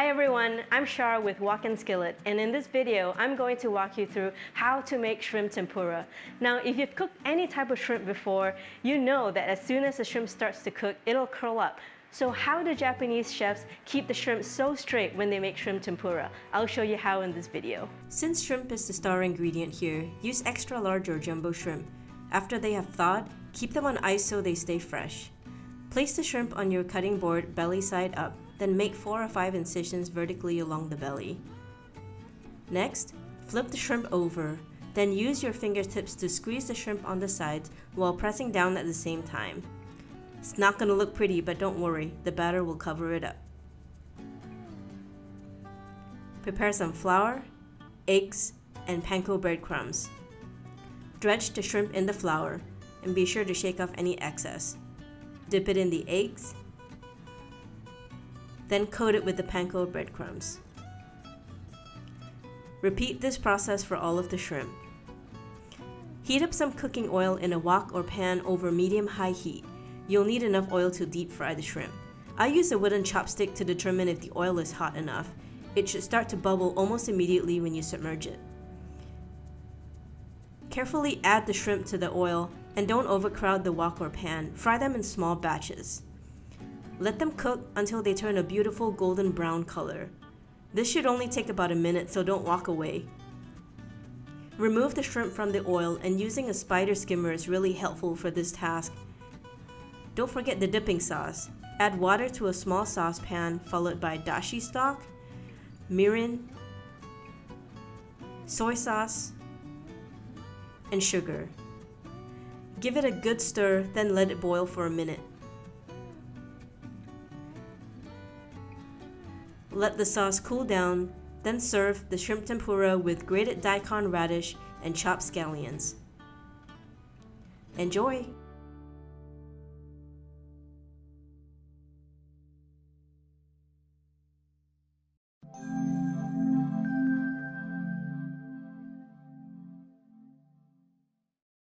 Hi everyone, I'm Shar with Wok and Skillet, and in this video, I'm going to walk you through how to make shrimp tempura. Now, if you've cooked any type of shrimp before, you know that as soon as the shrimp starts to cook, it'll curl up. So how do Japanese chefs keep the shrimp so straight when they make shrimp tempura? I'll show you how in this video. Since shrimp is the star ingredient here, use extra large or jumbo shrimp. After they have thawed, keep them on ice so they stay fresh. Place the shrimp on your cutting board belly side up, then make 4 or 5 incisions vertically along the belly. Next, flip the shrimp over, then use your fingertips to squeeze the shrimp on the sides while pressing down at the same time. It's not going to look pretty, but don't worry, the batter will cover it up. Prepare some flour, eggs, and panko breadcrumbs. Dredge the shrimp in the flour, and be sure to shake off any excess. Dip it in the eggs, then coat it with the panko breadcrumbs. Repeat this process for all of the shrimp. Heat up some cooking oil in a wok or pan over medium-high heat. You'll need enough oil to deep fry the shrimp. I use a wooden chopstick to determine if the oil is hot enough. It should start to bubble almost immediately when you submerge it. Carefully add the shrimp to the oil and don't overcrowd the wok or pan. Fry them in small batches. Let them cook until they turn a beautiful golden brown color. This should only take about a minute, so don't walk away. Remove the shrimp from the oil, and using a spider skimmer is really helpful for this task. Don't forget the dipping sauce. Add water to a small saucepan, followed by dashi stock, mirin, soy sauce, and sugar. Give it a good stir, then let it boil for a minute. Let the sauce cool down, then serve the shrimp tempura with grated daikon radish and chopped scallions. Enjoy!